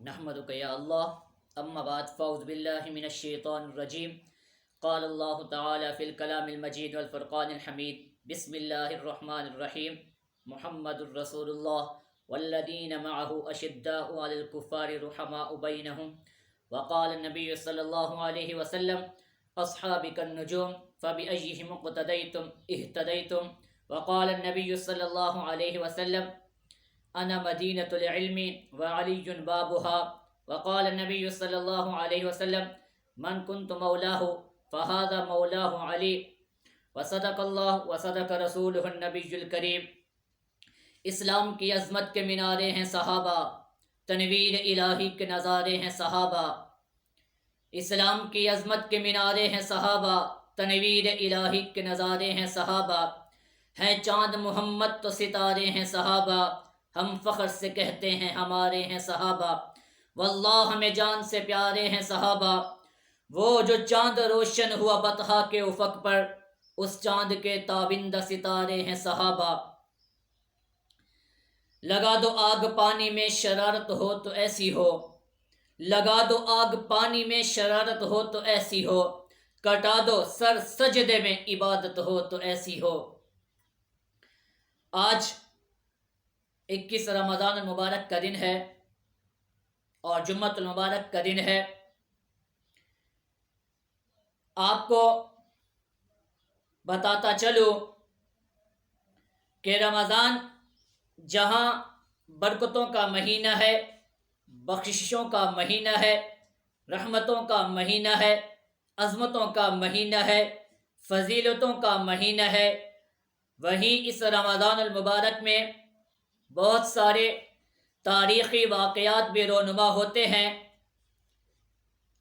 نحمدک یا اللہ اما بعد فاعوذ باللہ من الشیطان الرجیم قال اللہ تعالی فی الکلام المجید والفرقان الحمید بسم اللہ الرحمن الرحیم محمد الرسول اللہ والذین معه اشداء علی الکفار رحماء بینہم وقال النبی صلی اللہ علیہ وسلم اصحابی کالنجوم فبأیہم اقتدیتم اہتدیتم وقال النبی صلی اللہ علیہ وسلم انا مدینۃ العلم وعلی بابها وقال النبی صلی اللہ علیہ وسلم من کنت مولاہ فہذا مولاہ علی وصدق اللہ وصدق رسولہ النبی الکریم۔ اسلام کی عظمت کے مینارے ہیں صحابہ، تنویر الہی کے نظارے ہیں صحابہ۔ اسلام کی عظمت کے مینارے ہیں صحابہ، تنویر الہی کے نظارے ہیں صحابہ۔ ہیں چاند محمد تو ستارے ہیں صحابہ، ہم فخر سے کہتے ہیں ہمارے ہیں صحابہ۔ واللہ ہمیں جان سے پیارے ہیں صحابہ۔ وہ جو چاند روشن ہوا بطحا کے افق پر، اس چاند کے تابندہ ستارے ہیں صحابہ۔ لگا دو آگ پانی میں شرارت ہو تو ایسی ہو، لگا دو آگ پانی میں شرارت ہو تو ایسی ہو، کٹا دو سر سجدے میں عبادت ہو تو ایسی ہو۔ آج 21 رمضان المبارک کا دن ہے اور جمعۃ المبارک کا دن ہے۔ آپ کو بتاتا چلوں کہ رمضان جہاں برکتوں کا مہینہ ہے، بخششوں کا مہینہ ہے، رحمتوں کا مہینہ ہے، عظمتوں کا مہینہ ہے، فضیلتوں کا مہینہ ہے، وہیں اس رمضان المبارک میں بہت سارے تاریخی واقعات بھی رونما ہوتے ہیں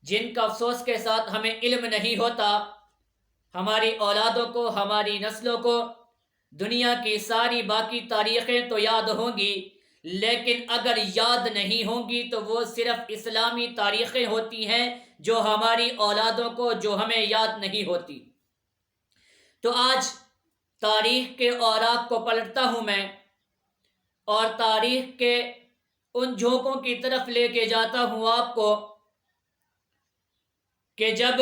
جن کا افسوس کے ساتھ ہمیں علم نہیں ہوتا۔ ہماری اولادوں کو، ہماری نسلوں کو دنیا کی ساری باقی تاریخیں تو یاد ہوں گی، لیکن اگر یاد نہیں ہوں گی تو وہ صرف اسلامی تاریخیں ہوتی ہیں جو ہماری اولادوں کو، جو ہمیں یاد نہیں ہوتی۔ تو آج تاریخ کے اوراق کو پلٹتا ہوں میں اور تاریخ کے ان جھونکوں کی طرف لے کے جاتا ہوں آپ کو کہ جب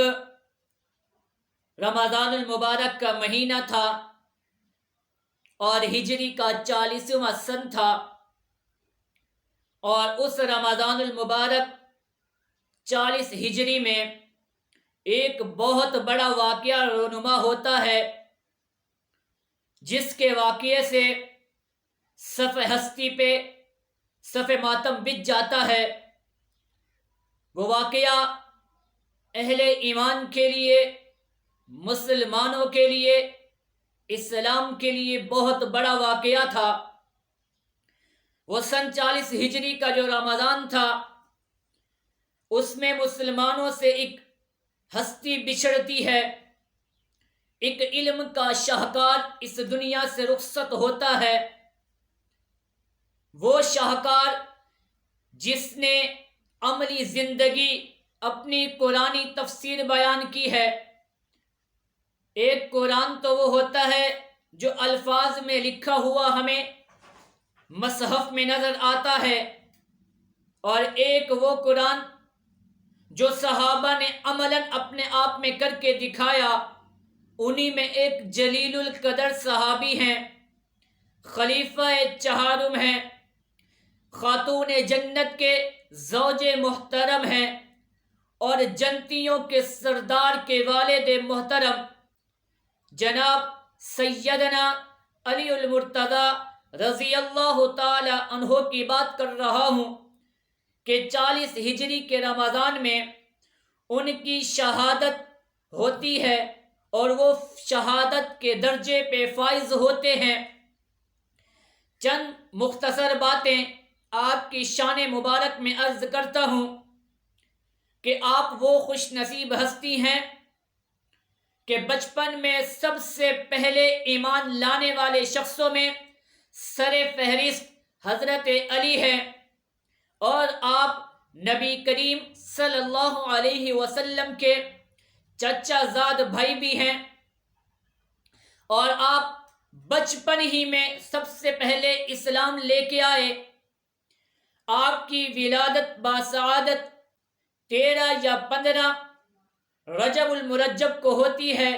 رمضان المبارک کا مہینہ تھا اور ہجری کا 40واں سن تھا، اور اس رمضان المبارک 40 ہجری میں ایک بہت بڑا واقعہ رونما ہوتا ہے جس کے واقعے سے صف ہستی پہ صف ماتم بچ جاتا ہے۔ وہ واقعہ اہل ایمان کے لیے، مسلمانوں کے لیے، اسلام کے لیے بہت بڑا واقعہ تھا۔ وہ سن 40 ہجری کا جو رمضان تھا، اس میں مسلمانوں سے ایک ہستی بچھڑتی ہے، ایک علم کا شاہکار اس دنیا سے رخصت ہوتا ہے۔ وہ شاہکار جس نے عملی زندگی اپنی قرآنی تفسیر بیان کی ہے۔ ایک قرآن تو وہ ہوتا ہے جو الفاظ میں لکھا ہوا ہمیں مصحف میں نظر آتا ہے، اور ایک وہ قرآن جو صحابہ نے عملاً اپنے آپ میں کر کے دکھایا۔ انہی میں ایک جلیل القدر صحابی ہیں، خلیفہ چہارم ہیں، خاتون جنت کے زوج محترم ہیں، اور جنتیوں کے سردار کے والد محترم جناب سیدنا علی المرتضی رضی اللہ تعالی عنہ کی بات کر رہا ہوں کہ 40 ہجری کے رمضان میں ان کی شہادت ہوتی ہے اور وہ شہادت کے درجے پہ فائز ہوتے ہیں۔ چند مختصر باتیں آپ کی شان مبارک میں عرض کرتا ہوں کہ آپ وہ خوش نصیب ہستی ہیں کہ بچپن میں سب سے پہلے ایمان لانے والے شخصوں میں سر فہرست حضرت علی ہے، اور آپ نبی کریم صلی اللہ علیہ وسلم کے چچا زاد بھائی بھی ہیں، اور آپ بچپن ہی میں سب سے پہلے اسلام لے کے آئے۔ آپ کی ولادت باسعادت 13 یا 15 رجب المرجب کو ہوتی ہے،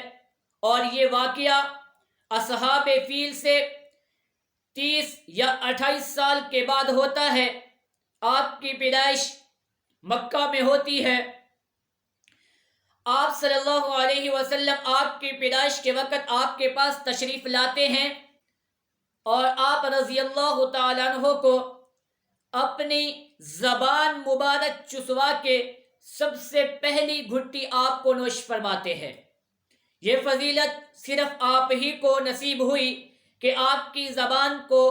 اور یہ واقعہ اصحاب فیل سے 30 یا 28 سال کے بعد ہوتا ہے۔ آپ کی پیدائش مکہ میں ہوتی ہے۔ آپ صلی اللہ علیہ وسلم آپ کی پیدائش کے وقت آپ کے پاس تشریف لاتے ہیں، اور آپ رضی اللہ تعالیٰ عنہ کو اپنی زبان مبارک چسوا کے سب سے پہلی گھٹی آپ کو نوش فرماتے ہیں۔ یہ فضیلت صرف آپ ہی کو نصیب ہوئی کہ آپ کی زبان کو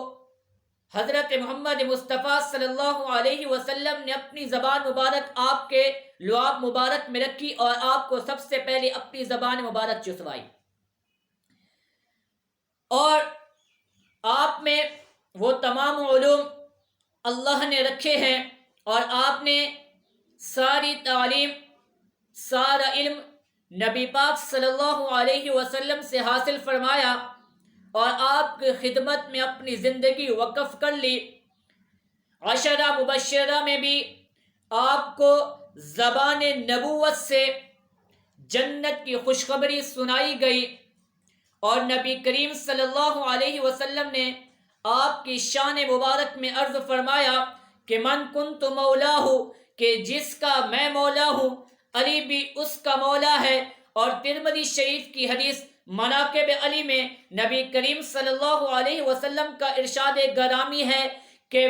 حضرت محمد مصطفیٰ صلی اللہ علیہ وسلم نے اپنی زبان مبارک آپ کے لعاب مبارک میں رکھی، اور آپ کو سب سے پہلے اپنی زبان مبارک چسوائی، اور آپ میں وہ تمام علوم اللہ نے رکھے ہیں، اور آپ نے ساری تعلیم، سارا علم نبی پاک صلی اللہ علیہ وسلم سے حاصل فرمایا، اور آپ کی خدمت میں اپنی زندگی وقف کر لی۔ عشرہ مبشرہ میں بھی آپ کو زبان نبوت سے جنت کی خوشخبری سنائی گئی، اور نبی کریم صلی اللہ علیہ وسلم نے آپ کی شان مبارک میں عرض فرمایا کہ من کنت مولاہ، کہ جس کا میں مولا ہوں علی بھی اس کا مولا ہے۔ اور ترمذی شریف کی حدیث مناقب علی میں نبی کریم صلی اللہ علیہ وسلم کا ارشاد گرامی ہے کہ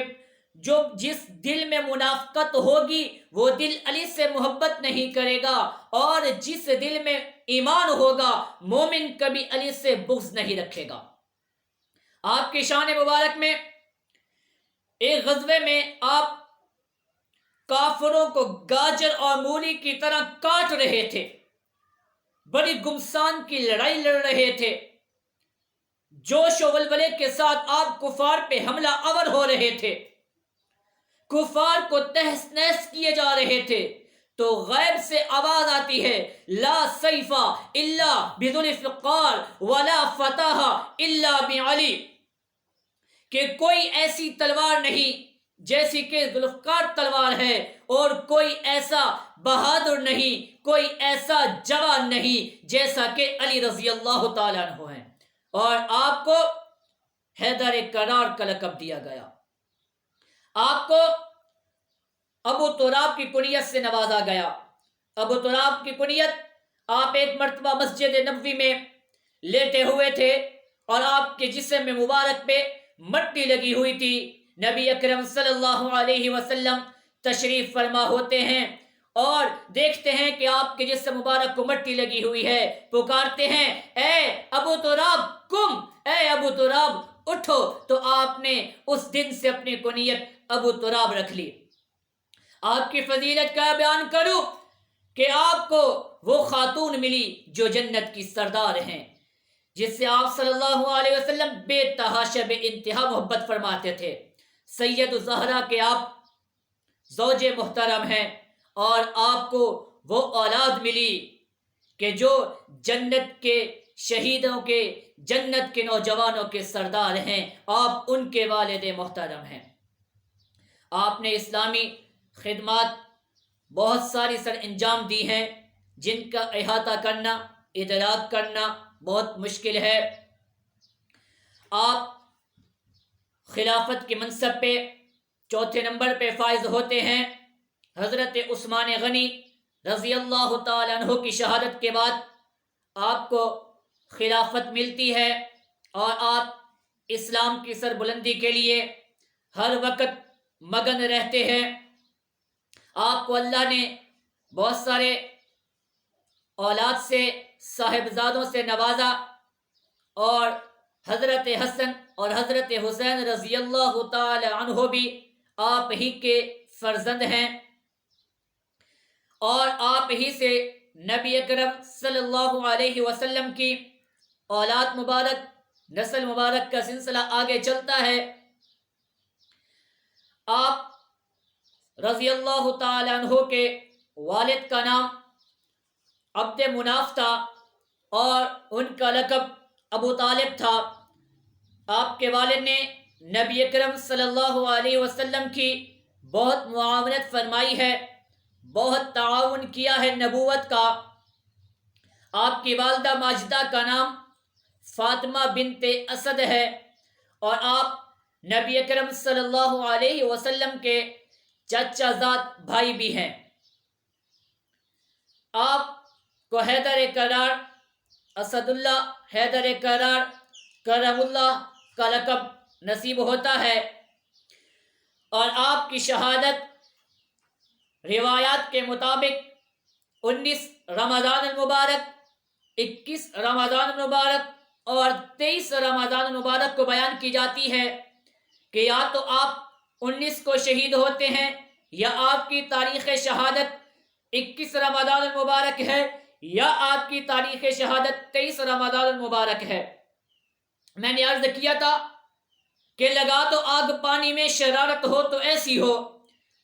جس دل میں منافقت ہوگی وہ دل علی سے محبت نہیں کرے گا، اور جس دل میں ایمان ہوگا مومن کبھی علی سے بغض نہیں رکھے گا۔ آپ کی شان مبارک میں ایک غزوے میں آپ کافروں کو گاجر اور مولی کی طرح کاٹ رہے تھے، بڑی گمسان کی لڑائی لڑ رہے تھے، جوش و ولولے کے ساتھ آپ کفار پہ حملہ آور ہو رہے تھے، کفار کو تہس نہس کیے جا رہے تھے، تو غیب سے آواز آتی ہے لا سیف الا بذو الفقار ولا فتح الا بعلی، کہ کوئی ایسی تلوار نہیں جیسی کہ ذوالفقار تلوار ہے، اور کوئی ایسا بہادر نہیں، کوئی ایسا جوان نہیں جیسا کہ علی رضی اللہ تعالیٰ عنہ ہیں۔ اور آپ کو حیدر کرار کا لقب دیا گیا، آپ کو ابو تراب کی کنیت سے نوازا گیا۔ ابو تراب کی کنیت، آپ ایک مرتبہ مسجد نبوی میں لیٹے ہوئے تھے، اور آپ کے جسم مبارک پہ مٹی لگی ہوئی تھی۔ نبی اکرم صلی اللہ علیہ وسلم تشریف فرما ہوتے ہیں، اور دیکھتے ہیں کہ آپ کے جسم مبارک کو مٹی لگی ہوئی ہے، پکارتے ہیں اے ابو تراب قم، اے ابو تراب اٹھو، تو آپ نے اس دن سے اپنی کنیت ابو تراب رکھ لی۔ آپ کی فضیلت کا بیان کروں کہ آپ کو وہ خاتون ملی جو جنت کی سردار ہیں، جس سے آپ صلی اللہ علیہ وسلم بے تحاشا بے انتہا محبت فرماتے تھے۔ سید الزہرا کے آپ زوج محترم ہیں، اور آپ کو وہ اولاد ملی کہ جو جنت کے شہیدوں کے، جنت کے نوجوانوں کے سردار ہیں، آپ ان کے والد محترم ہیں۔ آپ نے اسلامی خدمات بہت ساری سر انجام دی ہیں، جن کا احاطہ کرنا، ادراک کرنا بہت مشکل ہے۔ آپ خلافت کے منصب پہ چوتھے نمبر پہ فائز ہوتے ہیں۔ حضرت عثمان غنی رضی اللہ تعالیٰ عنہ کی شہادت کے بعد آپ کو خلافت ملتی ہے، اور آپ اسلام کی سربلندی کے لیے ہر وقت مگن رہتے ہیں۔ آپ کو اللہ نے بہت سارے اولاد سے، صاحبزادوں سے نوازا، اور حضرت حسن اور حضرت حسین رضی اللہ تعالی عنہ بھی آپ ہی کے فرزند ہیں، اور آپ ہی سے نبی اکرم صلی اللہ علیہ وسلم کی اولاد مبارک، نسل مبارک کا سلسلہ آگے چلتا ہے۔ آپ رضی اللہ تعالی عنہ کے والد کا نام عبد مناف تھا، اور ان کا لقب ابو طالب تھا۔ آپ کے والد نے نبی اکرم صلی اللہ علیہ وسلم کی بہت معاونت فرمائی ہے، بہت تعاون کیا ہے نبوت کا۔ آپ کی والدہ ماجدہ کا نام فاطمہ بنت اسد ہے، اور آپ نبی اکرم صلی اللہ علیہ وسلم کے چچا زاد بھائی بھی ہیں۔ آپ کو حیدر کرار، اسد اللہ حیدر کرار کرم اللہ کا لقب نصیب ہوتا ہے، اور آپ کی شہادت روایات کے مطابق 19 رمضان المبارک، 21 رمضان المبارک اور 23 رمضان المبارک کو بیان کی جاتی ہے کہ یا تو آپ 19 کو شہید ہوتے ہیں، یا آپ کی تاریخ شہادت 21 رمضان المبارک ہے، یا آپ کی تاریخ شہادت 23 رمضان المبارک ہے۔ میں نے عرض کیا تھا کہ لگا دو آگ پانی میں شرارت ہو تو ایسی ہو،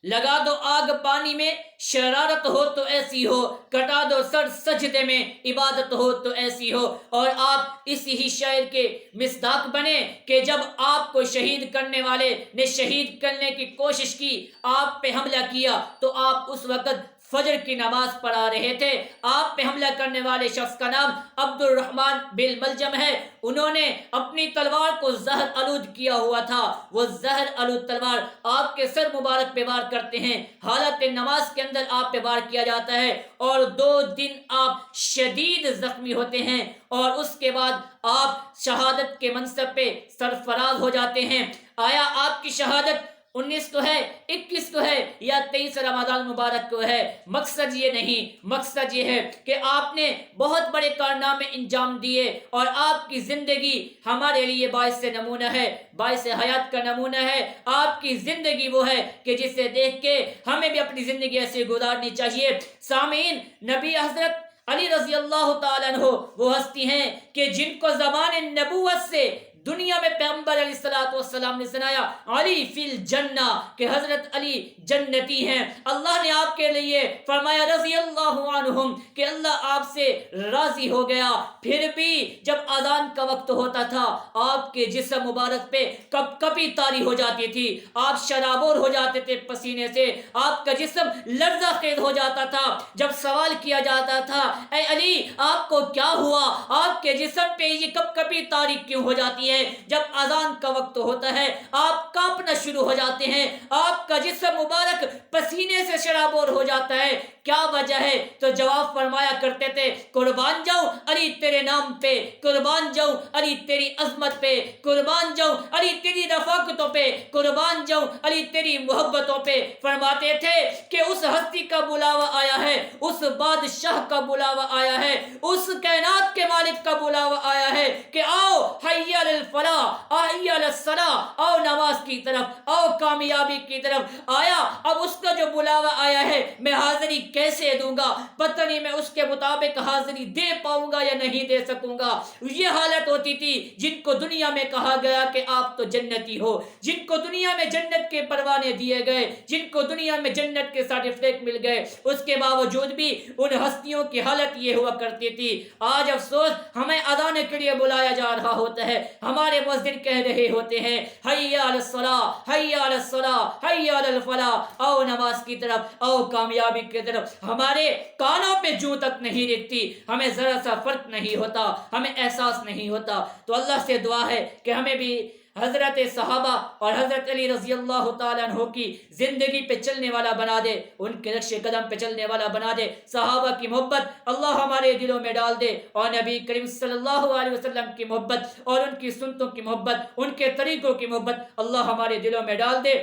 لگا دو آگ پانی میں شرارت ہو تو ایسی ہو، کٹا دو سر سجدے میں عبادت ہو تو ایسی ہو۔ اور آپ اسی ہی شعر کے مصداق بنے کہ جب آپ کو شہید کرنے والے نے شہید کرنے کی کوشش کی، آپ پہ حملہ کیا، تو آپ اس وقت فجر کی نماز پڑھا رہے تھے۔ آپ پہ حملہ کرنے والے شخص کا نام عبد الرحمن بن ملجم ہے۔ انہوں نے اپنی تلوار کو زہر آلود کیا ہوا تھا، وہ زہر آلود تلوار آپ کے سر مبارک پہ وار کرتے ہیں، حالت نماز کے اندر آپ پہ وار کیا جاتا ہے، اور 2 دن آپ شدید زخمی ہوتے ہیں، اور اس کے بعد آپ شہادت کے منصب پہ سرفراز ہو جاتے ہیں۔ آیا آپ کی شہادت 19 کو ہے، 21 کو ہے، یا 23 رمضان مبارک کو ہے؟ مقصد یہ نہیں، مقصد یہ ہے کہ آپ نے بہت بڑے کارنامے انجام دیے، اور آپ کی زندگی ہمارے لیے باعث نمونہ ہے، باعث حیات کا نمونہ ہے۔ آپ کی زندگی وہ ہے کہ جسے دیکھ کے ہمیں بھی اپنی زندگی ایسے گزارنی چاہیے۔ سامعین، نبی حضرت علی رضی اللہ تعالیٰ عنہ وہ ہستی ہیں کہ جن کو زمان نبوت سے دنیا میں پیغمبر علیہ السلام نے سنایا علی فی الجنہ، کہ حضرت علی جنتی ہیں۔ اللہ نے آپ کے لیے فرمایا رضی اللہ عنہم، کہ اللہ آپ سے راضی ہو گیا۔ پھر بھی جب اذان کا وقت ہوتا تھا، آپ کے جسم مبارک پہ کپ کپی طاری ہو جاتی تھی، آپ شرابور ہو جاتے تھے پسینے سے، آپ کا جسم لرزہ خیز ہو جاتا تھا۔ جب سوال کیا جاتا تھا اے علی آپ کو کیا ہوا، آپ کے جسم پہ یہ کپ کپی طاری کیوں ہو جاتی ہے؟ جب اذان کا وقت ہوتا ہے آپ کانپنا شروع ہو جاتے ہیں، آپ کا جسم مبارک پسینے سے شرابور ہو جاتا ہے، کیا وجہ ہے؟ تو جواب فرمایا کرتے تھے قربان جاؤں علی تیرے نام پہ، قربان جاؤں علی تیری عظمت پہ، قربان جاؤں علی تیری رفاقتوں پہ، قربان جاؤں علی تیری محبتوں پہ۔ فرماتے تھے کہ اس ہستی کا بلاوا آیا ہے، اس بادشاہ کا بلاوا آیا ہے، اس کائنات کے مالک کا بلاوا آیا ہے کہ آؤ حی علی الفلاح، حی علی الصلاح، آؤ نماز کی طرف، آؤ کامیابی کی طرف۔ آیا اب اس کا جو بلاوا آیا ہے میں حاضری کیسے دوں گا؟ پتہ نہیں میں اس کے مطابق حاضری دے پاؤں گا یا نہیں دے سکوں گا۔ یہ حالت ہوتی تھی جن کو دنیا میں کہا گیا کہ آپ تو جنتی ہو، جن کو دنیا میں جنت کے پروانے دیے گئے، جن کو دنیا میں جنت کے سرٹیفکیٹ مل گئے، اس کے باوجود بھی ان ہستیوں کی حالت یہ ہوا کرتی تھی۔ آج افسوس ہمیں اذان کے لیے بلایا جا رہا ہوتا ہے، ہمارے مؤذن کہہ رہے ہوتے ہیں حی علی الصلاح، حی علی الصلاح، حی علی الفلاح، آؤ نماز کی طرف، آؤ کامیابی کی طرف۔ ہمارے کانوں پہ جوں تک نہیں رکھتی، ہمیں ذرا سا فرق نہیں ہوتا، ہمیں احساس نہیں ہوتا۔ تو اللہ سے دعا ہے کہ ہمیں بھی حضرت صحابہ اور حضرت علی رضی اللہ تعالیٰ عنہ کی زندگی پہ چلنے والا بنا دے، ان کے نقش قدم پہ چلنے والا بنا دے۔ صحابہ کی محبت اللہ ہمارے دلوں میں ڈال دے، اور نبی کریم صلی اللہ علیہ وسلم کی محبت اور ان کی سنتوں کی محبت، ان کے طریقوں کی محبت اللہ ہمارے دلوں میں ڈال دے۔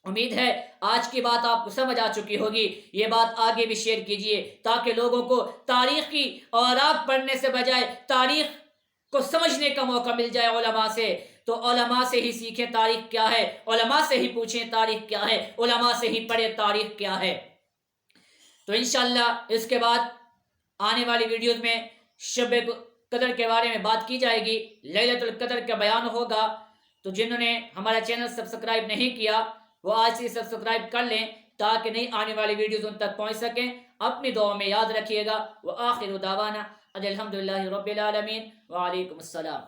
امید ہے آج کی بات آپ کو سمجھ آ چکی ہوگی، یہ بات آگے بھی شیئر کیجئے تاکہ لوگوں کو تاریخ کی اوراق پڑھنے سے بجائے تاریخ کو سمجھنے کا موقع مل جائے علماء سے۔ تو علماء سے ہی سیکھیں تاریخ کیا ہے، علماء سے ہی پوچھیں تاریخ کیا ہے، علماء سے ہی پڑھیں تاریخ کیا ہے۔ تو انشاءاللہ اس کے بعد آنے والی ویڈیوز میں شب قدر کے بارے میں بات کی جائے گی، لیلۃ القدر کا بیان ہوگا۔ تو جنہوں نے ہمارا چینل سبسکرائب نہیں کیا وہ آج سے سبسکرائب کر لیں تاکہ نئی آنے والی ویڈیوز ان تک پہنچ سکیں۔ اپنی دعاؤں میں یاد رکھیے گا۔ وآخر دعوانا الحمدللہ رب العالمین، وعلیکم السلام۔